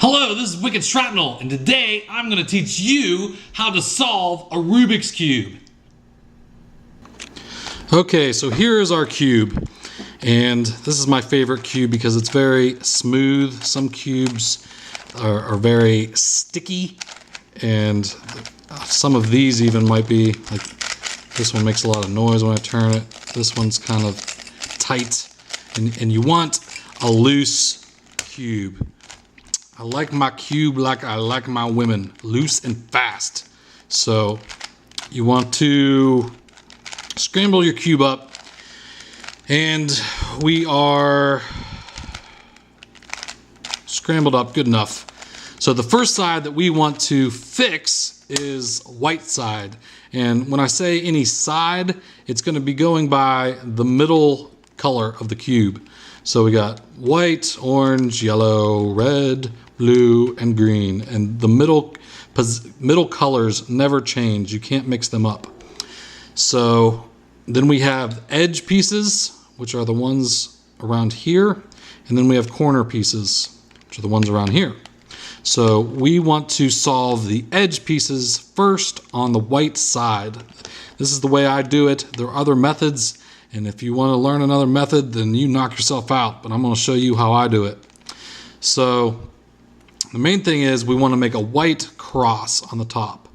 Hello, this is Wicked Shrapnel, and today I'm going to teach you how to solve a Rubik's Cube. Okay, so here is our cube, and this is my favorite cube because it's very smooth. Some cubes are very sticky, and some of these even might be, like this one makes a lot of noise when I turn it. This one's kind of tight, and you want a loose cube. I like my cube like I like my women, loose and fast. So you want to scramble your cube up, and we are scrambled up good enough. So the first side that we want to fix is white side. And when I say any side, it's going to be going by the middle color of the cube. So we got white, orange, yellow, red, blue, and green. And the middle colors never change. You can't mix them up. So then we have edge pieces, which are the ones around here. And then we have corner pieces, which are the ones around here. So we want to solve the edge pieces first on the white side. This is the way I do it. There are other methods, and if you want to learn another method, then you knock yourself out, but I'm going to show you how I do it. So the main thing is we want to make a white cross on the top.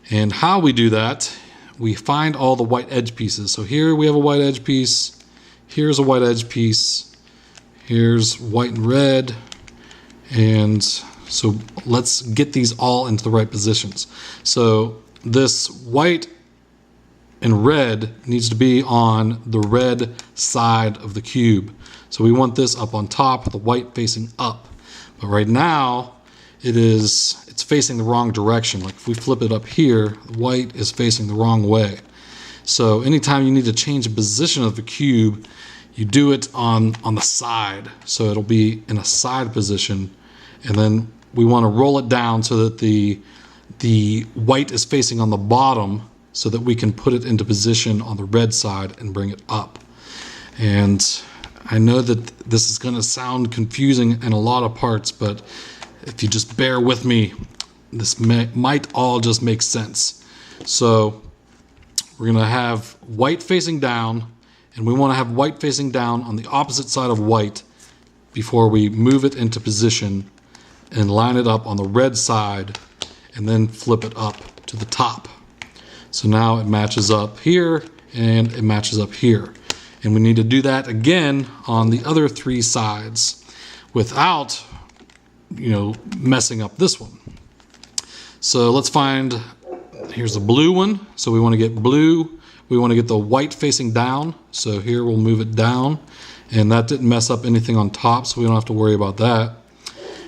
And how we do that, we find all the white edge pieces. So here we have a white edge piece, here's a white edge piece, here's white and red, and so let's get these all into the right positions. So this white and red needs to be on the red side of the cube. So we want this up on top, the white facing up. But right now it's facing the wrong direction. Like if we flip it up here, the white is facing the wrong way. So anytime you need to change the position of the cube, you do it on the side. So it'll be in a side position, and then we want to roll it down so that the white is facing on the bottom, so that we can put it into position on the red side and bring it up. And I know that this is going to sound confusing in a lot of parts, but if you just bear with me, this might all just make sense. So we're going to have white facing down, and we want to have white facing down on the opposite side of white before we move it into position and line it up on the red side and then flip it up to the top. So now it matches up here and it matches up here. And we need to do that again on the other three sides without, messing up this one. So let's find, here's the blue one. So we want to get blue. We want to get the white facing down. So here we'll move it down, and that didn't mess up anything on top, so we don't have to worry about that.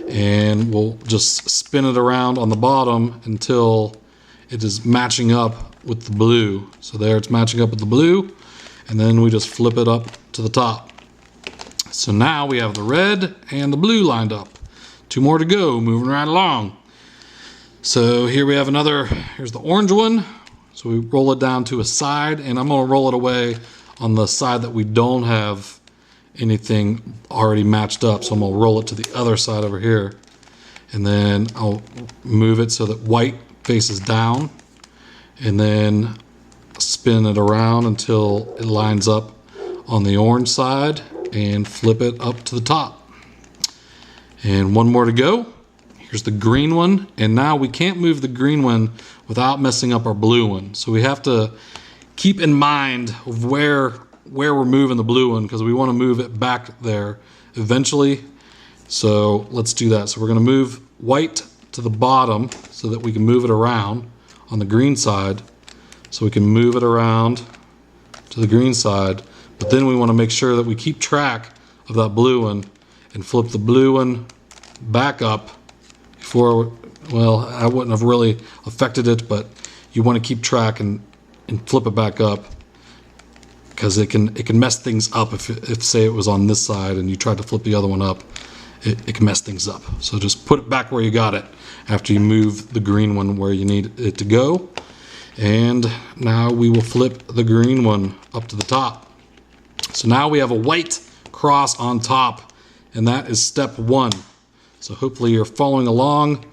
And we'll just spin it around on the bottom until it is matching up with the blue. So there, it's matching up with the blue, and then we just flip it up to the top. So now we have the red and the blue lined up. Two more to go, moving right along. So here we have here's the orange one. So we roll it down to a side, and I'm going to roll it away on the side that we don't have anything already matched up. So I'm going to roll it to the other side over here, and then I'll move it so that white faces down, and then spin it around until it lines up on the orange side and flip it up to the top. And one more to go. Here's the green one, and now we can't move the green one without messing up our blue one. So we have to keep in mind where we're moving the blue one, because we want to move it back there eventually. So let's do that. So we're going to move white to the bottom so that we can move it around on the green side. So we can move it around to the green side, but then we want to make sure that we keep track of that blue one and flip the blue one back up before, well, I wouldn't have really affected it, but you want to keep track and flip it back up, because it can mess things up if say it was on this side and you tried to flip the other one up, it can mess things up. So just put it back where you got it after you move the green one where you need it to go. And now we will flip the green one up to the top. So now we have a white cross on top, and that is step one. So hopefully you're following along.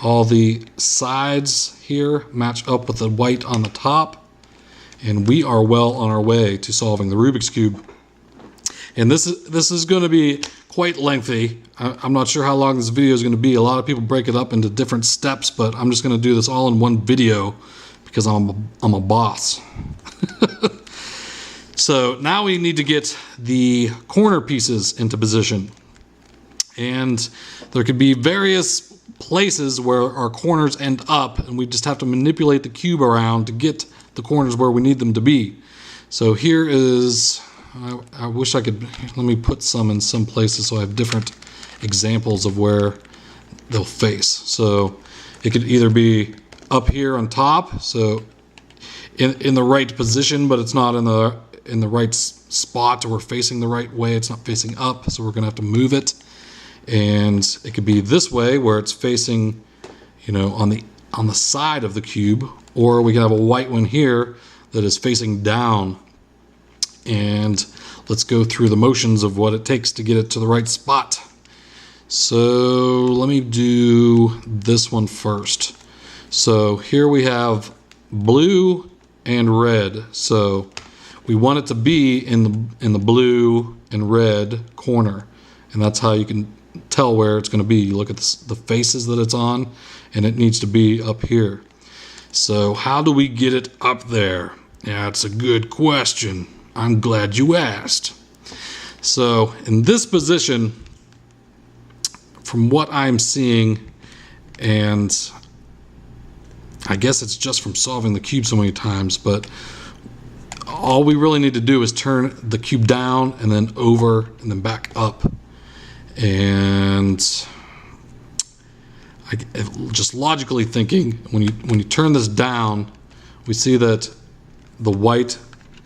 All the sides here match up with the white on the top. And we are well on our way to solving the Rubik's Cube. And this is going to be quite lengthy. I'm not sure how long this video is going to be. A lot of people break it up into different steps, but I'm just going to do this all in one video because I'm a boss. So now we need to get the corner pieces into position. And there could be various places where our corners end up, and we just have to manipulate the cube around to get the corners where we need them to be. So here is, I wish I could, let me put some in some places so I have different examples of where they'll face. So it could either be up here on top, so in the right position, but it's not in the right spot, or we're facing the right way, it's not facing up, so we're gonna have to move it. And it could be this way where it's facing, on the side of the cube, or we can have a white one here that is facing down. And let's go through the motions of what it takes to get it to the right spot. So let me do this one first. So here we have blue and red. So we want it to be in the blue and red corner, and that's how you can tell where it's going to be. You look at the faces that it's on, and it needs to be up here. So how do we get it up there? Yeah, it's a good question. I'm glad you asked. So in this position, from what I'm seeing, and I guess it's just from solving the cube so many times, but all we really need to do is turn the cube down and then over and then back up. And just logically thinking, when you turn this down, we see that the white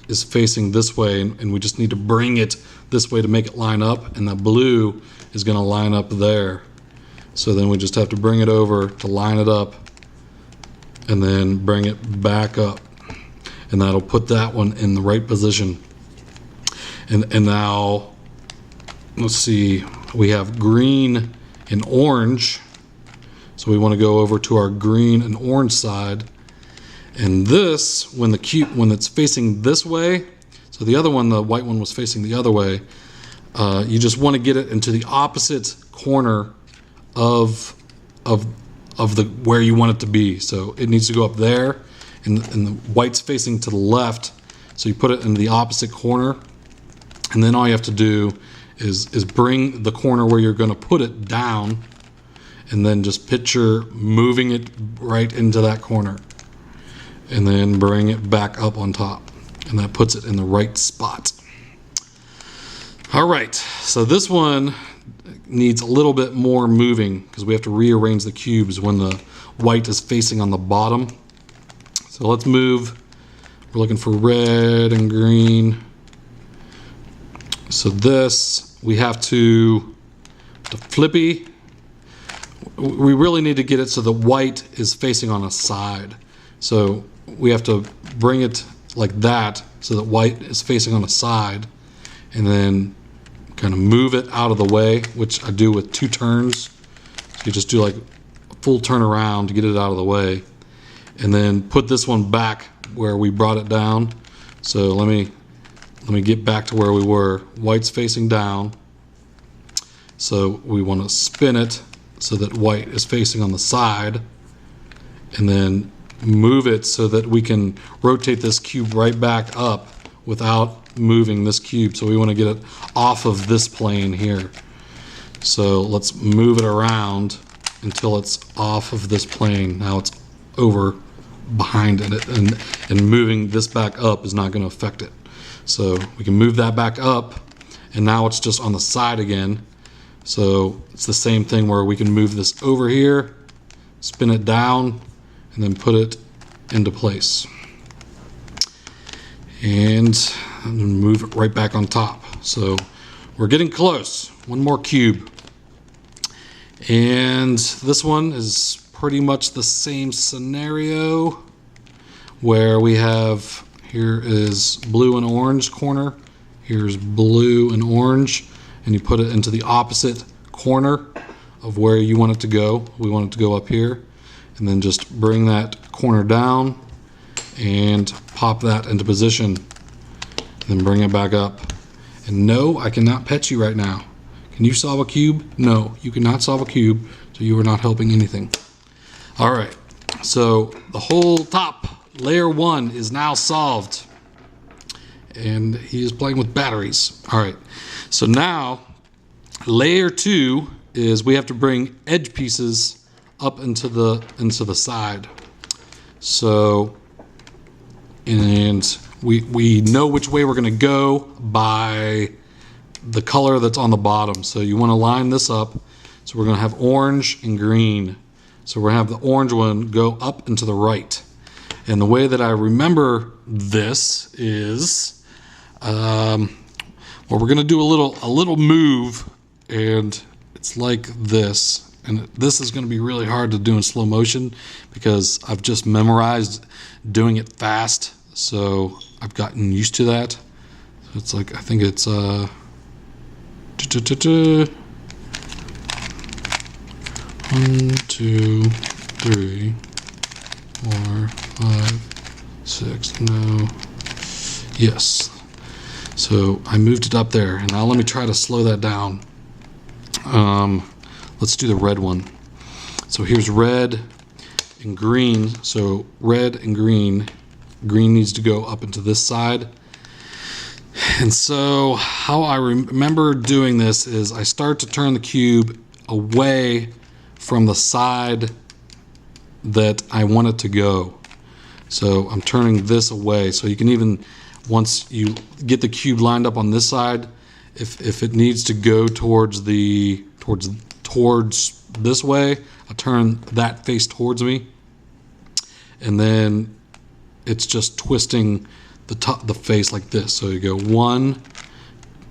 is facing this way, and we just need to bring it this way to make it line up, and the blue is going to line up there. So then we just have to bring it over to line it up and then bring it back up, and that'll put that one in the right position. And now let's see, we have green and orange, so we want to go over to our green and orange side. And this, when it's facing this way, so the other one, the white one, was facing the other way, you just want to get it into the opposite corner of the where you want it to be. So it needs to go up there, and the white's facing to the left, so you put it in the opposite corner, and then all you have to do is bring the corner where you're going to put it down, and then just picture moving it right into that corner, and then bring it back up on top, and that puts it in the right spot. All right, so this one needs a little bit more moving because we have to rearrange the cubes when the white is facing on the bottom. So let's move. We're looking for red and green. So this, we have to flippy. We really need to get it so the white is facing on a side. So we have to bring it like that so that white is facing on a side, and then kind of move it out of the way, which I do with 2 turns. So you just do like a full turn around to get it out of the way, and then put this one back where we brought it down. So let me get back to where we were. White's facing down, so we want to spin it so that white is facing on the side, and then move it so that we can rotate this cube right back up without moving this cube. So we want to get it off of this plane here. So let's move it around until it's off of this plane. Now it's over behind it, and moving this back up is not going to affect it. So we can move that back up, and now it's just on the side again. So it's the same thing where we can move this over here, spin it down, and then put it into place. And move it right back on top. So we're getting close. One more cube. And this one is pretty much the same scenario where we have, here is blue and orange corner, here's blue and orange, and you put it into the opposite corner of where you want it to go. We want it to go up here, and then just bring that corner down and pop that into position, and then bring it back up. And no, I cannot pet you right now. Can you solve a cube? No, you cannot solve a cube, so you are not helping anything. All right, so the whole top, layer 1, is now solved. And he is playing with batteries. All right, so now layer 2 is we have to bring edge pieces up into the side. So, and we know which way we're gonna go by the color that's on the bottom. So you wanna line this up. So we're gonna have orange and green. So we're gonna have the orange one go up and to the right. And the way that I remember this is, well, we're gonna do a little move, and it's like this. And this is gonna be really hard to do in slow motion because I've just memorized doing it fast. So I've gotten used to that. So it's like, I think it's 1, 2, 3, 4, 5, 6, no, yes. So I moved it up there, and now let me try to slow that down. Let's do the red one. So here's red and green. So red and green. Green needs to go up into this side. And so how I remember doing this is I start to turn the cube away from the side that I want it to go. So I'm turning this away. So you can even, once you get the cube lined up on this side, if it needs to go towards this way, I turn that face towards me, and then it's just twisting the face like this. So you go 1,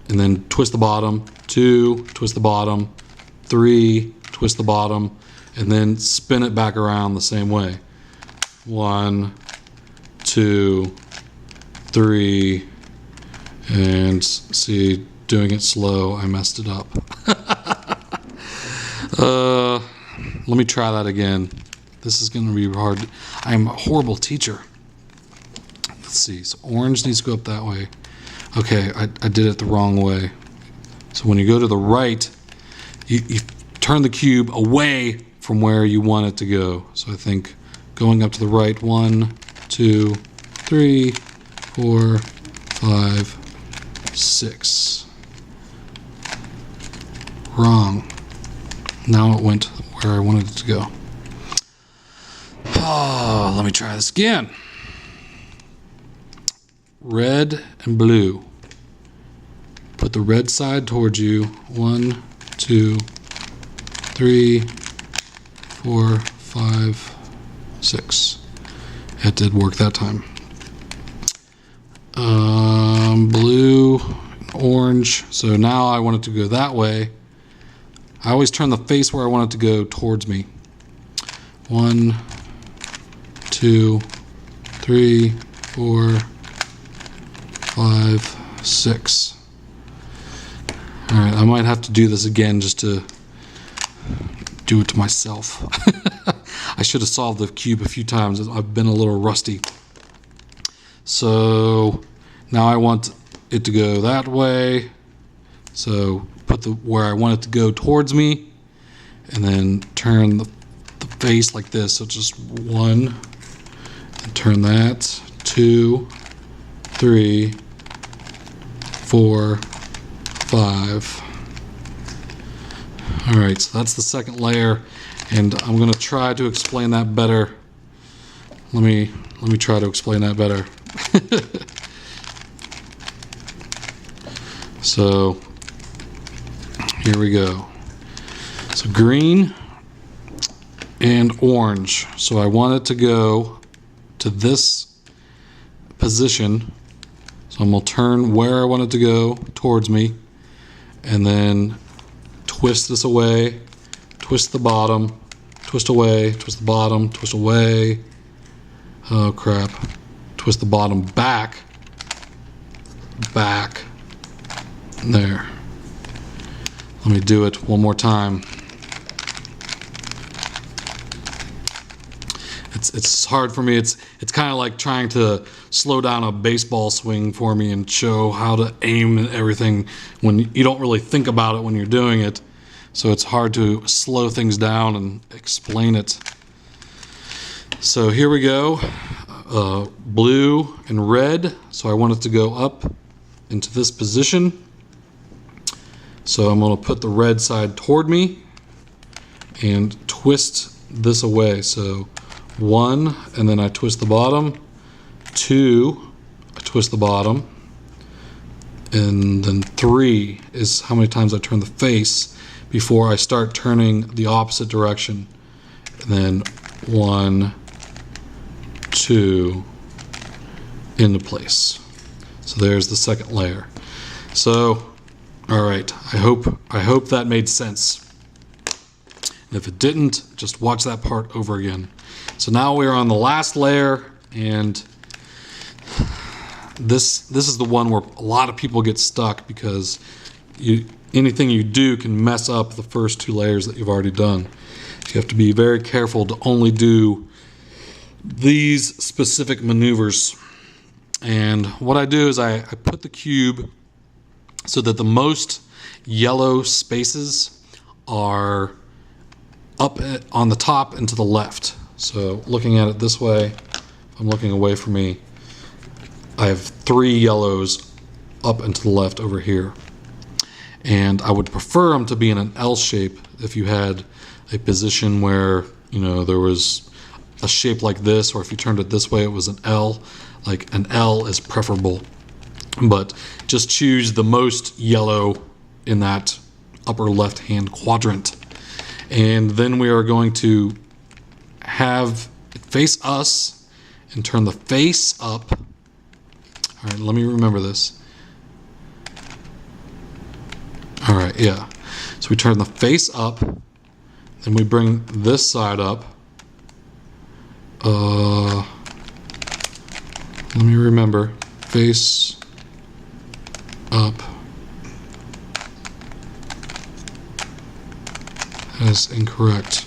and then twist the bottom, 2, twist the bottom, 3, twist the bottom, and then spin it back around the same way. 1, 2, 3, and see, doing it slow, I messed it up. Let me try that again. This is gonna be hard. I'm a horrible teacher. Let's see, so orange needs to go up that way. Okay, I did it the wrong way. So when you go to the right, you turn the cube away from where you want it to go. So I think going up to the right, 1, 2, 3, 4, 5, 6. Wrong. Now it went where I wanted it to go. Oh, let me try this again. Red and blue. Put the red side towards you. 1, 2, 3, 4, 5, 6. It did work that time. Blue, orange. So now I want it to go that way. I always turn the face where I want it to go towards me. 1, 2, 3, 4, 5, 6. All right, I might have to do this again just to do it to myself. I should have solved the cube a few times. I've been a little rusty. So now I want it to go that way. So put where I want it to go towards me, and then turn the face like this. So just 1, and turn that, 2, 3, 4, 5. All right, so that's the second layer, and I'm gonna try to explain that better. Let me try to explain that better. So here we go. So green and orange. So I want it to go to this position. So I'm gonna turn where I want it to go towards me, and then twist this away, twist the bottom, twist away, twist the bottom, twist away. Oh crap. Twist the bottom back, there. Let me do it one more time. it's hard for me. It's kind of like trying to slow down a baseball swing for me and show how to aim and everything when you don't really think about it when you're doing it. So it's hard to slow things down and explain it. So here we go, blue and red. So I want it to go up into this position. So I'm going to put the red side toward me and twist this away. So 1, and then I twist the bottom. 2, I twist the bottom. And then 3 is how many times I turn the face before I start turning the opposite direction. And then 1, 2, into place. So there's the second layer. So, all right, I hope that made sense. And if it didn't, just watch that part over again. So now we're on the last layer, and this is the one where a lot of people get stuck because anything you do can mess up the first 2 layers that you've already done. So you have to be very careful to only do these specific maneuvers. And what I do is I put the cube so that the most yellow spaces are up on the top and to the left. So looking at it this way, I'm looking away from me, I have 3 yellows up and to the left over here. And I would prefer them to be in an L shape if you had a position where, you know, there was a shape like this, or if you turned it this way it was an L. Like an L is preferable. But just choose the most yellow in that upper left hand quadrant. And then we are going to have it face us and turn the face up. All right, let me remember this. All right, yeah. So we turn the face up, then we bring this side up. Let me remember. Face up. That's incorrect.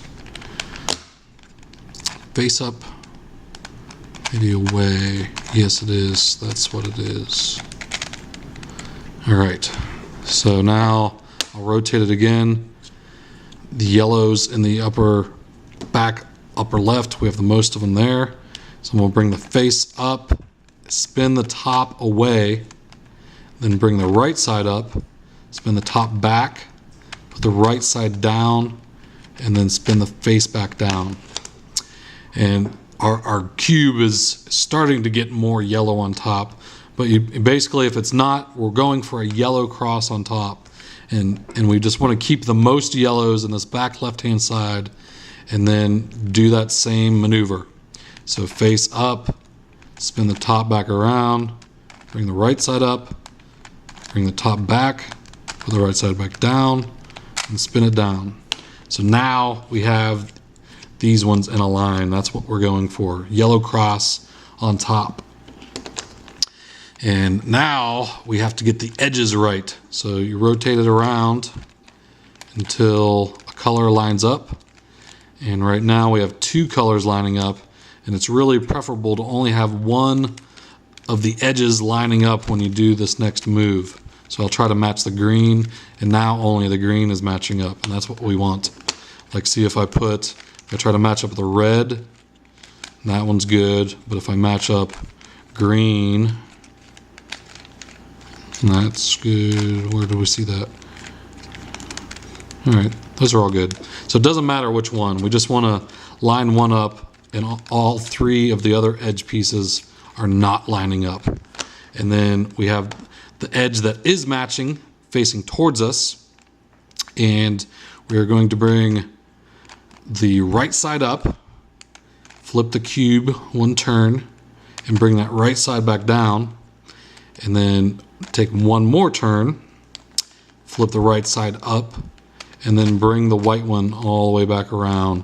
Face up, maybe away. Yes, it is. That's what it is. All right. So now I'll rotate it again. The yellows in the upper left, we have the most of them there. So we'll bring the face up, spin the top away, then bring the right side up, spin the top back, put the right side down, and then spin the face back down. And our cube is starting to get more yellow on top, but basically if it's not, we're going for a yellow cross on top. And we just want to keep the most yellows in this back left hand side and then do that same maneuver. So face up, spin the top back around, bring the right side up, bring the top back, put the right side back down, and spin it down. So now we have these ones in a line. That's what we're going for. Yellow cross on top. And now we have to get the edges right. So you rotate it around until a color lines up. And right now we have 2 colors lining up, and it's really preferable to only have one of the edges lining up when you do this next move. So I'll try to match the green, and now only the green is matching up, and that's what we want. Like, see if I try to match up the red, that one's good, but if I match up green, that's good. Where do we see that? All right, those are all good. So it doesn't matter which one. We just want to line one up, and all 3 of the other edge pieces are not lining up. And then we have the edge that is matching facing towards us, and we are going to bring the right side up, flip the cube 1 turn, and bring that right side back down, and then take 1 more turn, flip the right side up, and then bring the white one all the way back around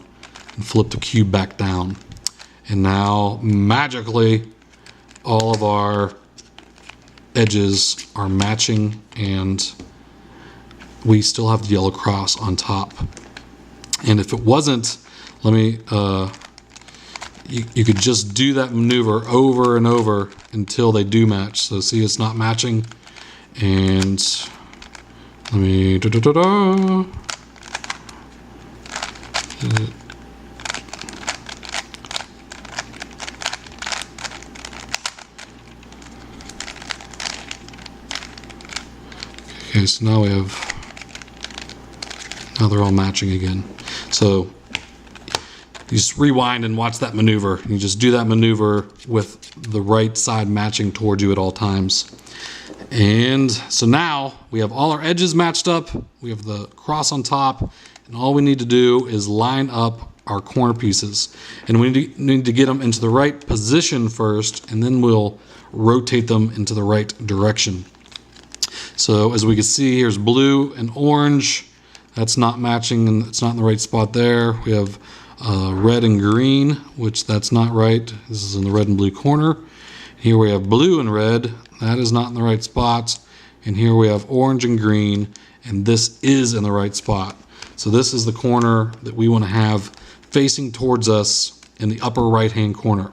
and flip the cube back down. And now magically all of our edges are matching, and we still have the yellow cross on top. And if it wasn't, you could just do that maneuver over and over until they do match. So see, it's not matching. And let me okay, so now they're all matching again. So you just rewind and watch that maneuver. You just do that maneuver with the right side matching towards you at all times. And so now we have all our edges matched up. We have the cross on top, and all we need to do is line up our corner pieces. And we need to get them into the right position first, and then we'll rotate them into the right direction. So as we can see, here's blue and orange. That's not matching, and it's not in the right spot there. We have red and green, which that's not right. This is in the red and blue corner. Here we have blue and red. That is not in the right spot. And here we have orange and green, and this is in the right spot. So this is the corner that we want to have facing towards us in the upper right-hand corner.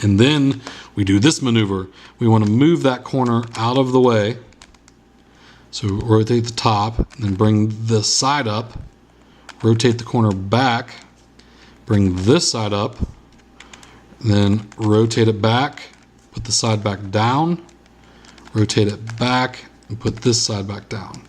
And then we do this maneuver. We want to move that corner out of the way. So rotate the top, and then bring this side up, rotate the corner back, bring this side up, then rotate it back, put the side back down, rotate it back, and put this side back down.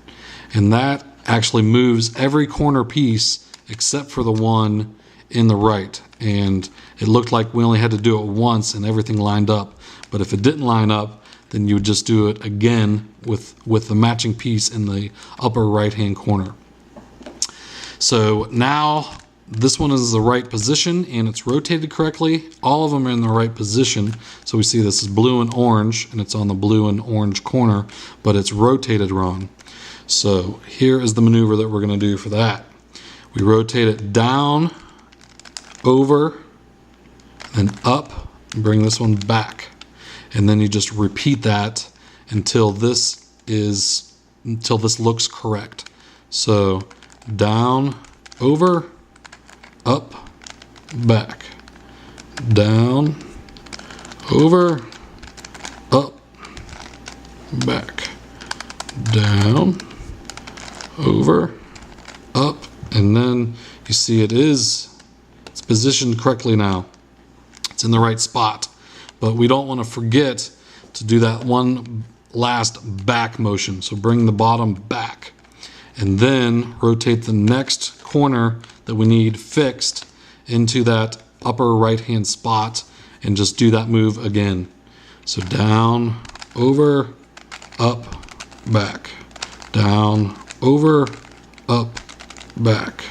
And that actually moves every corner piece except for the one in the right. And it looked like we only had to do it once and everything lined up. But if it didn't line up, then you would just do it again with the matching piece in the upper right-hand corner. So now this one is the right position and it's rotated correctly. All of them are in the right position. So we see this is blue and orange, and it's on the blue and orange corner, but it's rotated wrong. So here is the maneuver that we're going to do for that. We rotate it down, over, then up, and bring this one back. And then you just repeat that until this looks correct. So down, over, up, back, down, over, up, back, down, over, up, and then you see it's positioned correctly now. It's in the right spot. But we don't want to forget to do that one last back motion. So bring the bottom back and then rotate the next corner that we need fixed into that upper right hand spot and just do that move again. So down, over, up, back, down, over, up, back,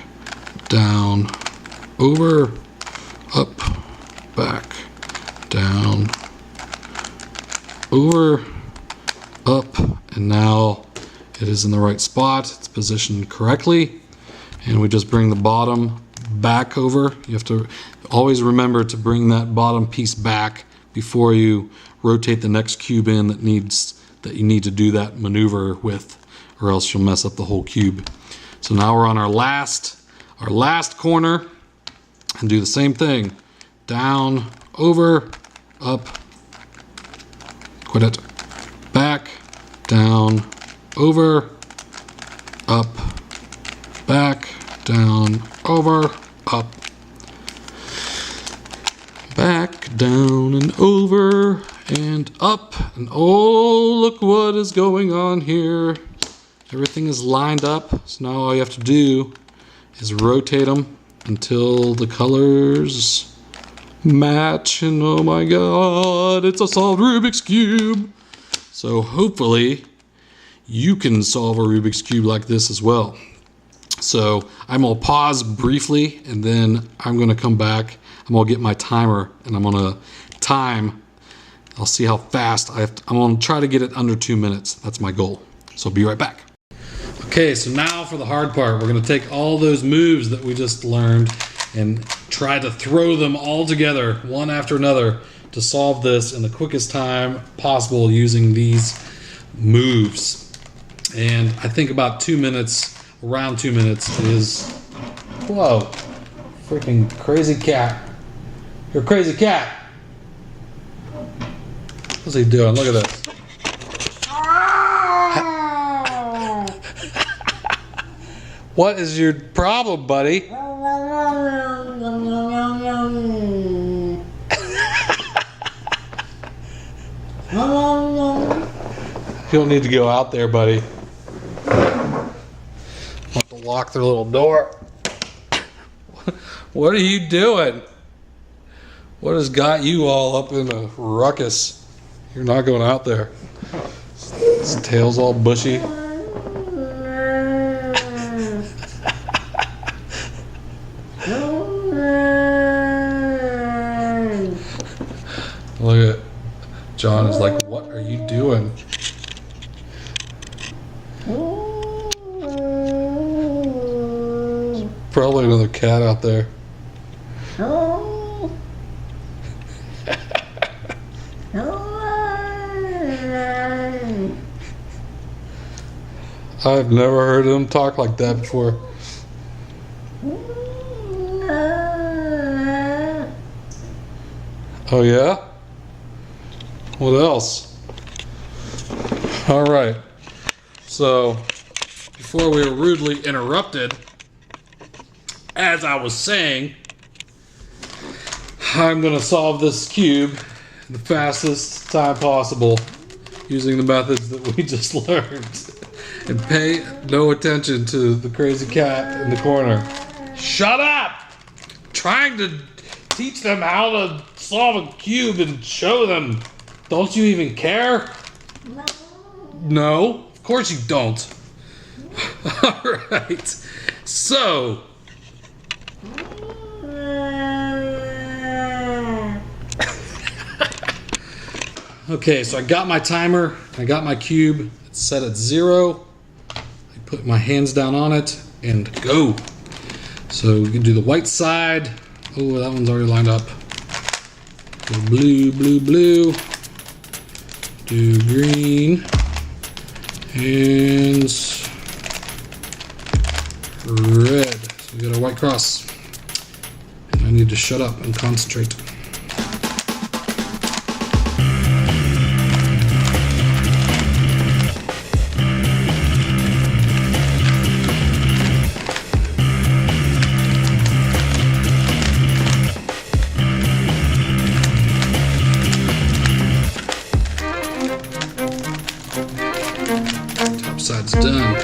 down, over, up, back, down, over, up, and now it is in the right spot. It's positioned correctly, and we just bring the bottom back over. You have to always remember to bring that bottom piece back before you rotate the next cube in that you need to do that maneuver with, or else you'll mess up the whole cube. So now we're on our last corner, and do the same thing. Down, over, up, quit it, back, down, over, up, back, down, over, up, back, down, and over, and up. And oh, look what is going on here. Everything is lined up, so now all you have to do is rotate them until the colors match, and oh my god, it's a solved Rubik's Cube. So hopefully you can solve a Rubik's Cube like this as well. So I'm gonna pause briefly, and then I'm gonna come back. I'm gonna get my timer, and I'm gonna time. I'll see how fast I'm gonna try to get it under 2 minutes. That's my goal. So I'll be right back. Okay, so now for the hard part. We're gonna take all those moves that we just learned and try to throw them all together, one after another, to solve this in the quickest time possible using these moves. And I think about 2 minutes, around 2 minutes is, whoa, freaking crazy cat. You're a crazy cat. What's he doing? Look at this. What is your problem, buddy? You don't need to go out there, buddy. Have to lock their little door. What are you doing? What has got you all up in a ruckus? You're not going out there. His tail's all bushy. Look at John is like, what are you doing? Probably another cat out there. I've never heard him talk like that before. Oh yeah? What else? All right. So, before we were rudely interrupted, as I was saying, I'm going to solve this cube in the fastest time possible using the methods that we just learned. And pay no attention to the crazy cat in the corner. Shut up! I'm trying to teach them how to solve a cube and show them. Don't you even care? No. No, of course you don't. Alright, so. Okay, so I got my timer, I got my cube, it's set at 0. I put my hands down on it and go. So we can do the white side. Oh, that one's already lined up. Do blue, blue, blue. Do green. And red. So we got a white cross. And I need to shut up and concentrate. Top side's done.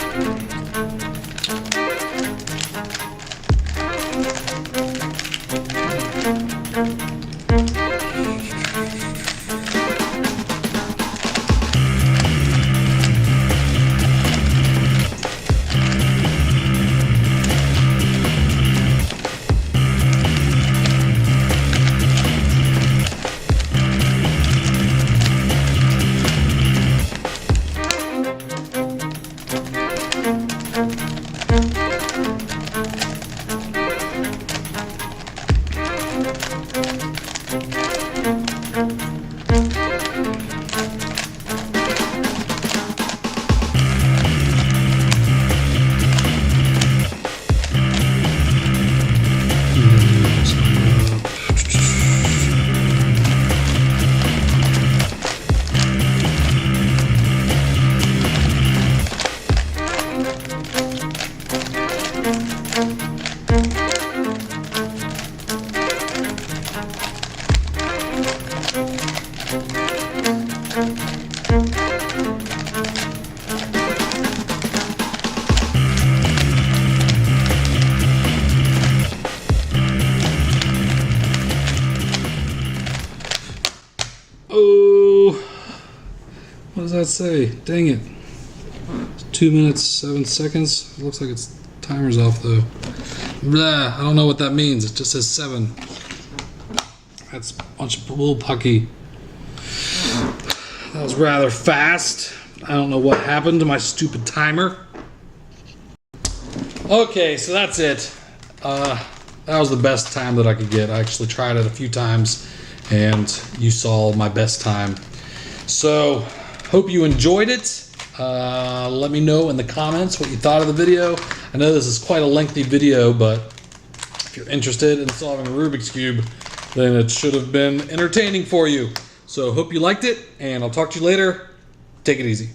Oh, what does that say? Dang it. It's 2 minutes, 7 seconds. It looks like its timer's off though. Blah, I don't know what that means. It just says 7. That's a bunch of bull pucky. That was rather fast. I don't know what happened to my stupid timer. Okay, so that's it. That was the best time that I could get. I actually tried it a few times and you saw my best time. So, hope you enjoyed it. Let me know in the comments what you thought of the video. I know this is quite a lengthy video, but if you're interested in solving a Rubik's Cube, then it should have been entertaining for you. So hope you liked it, and I'll talk to you later. Take it easy.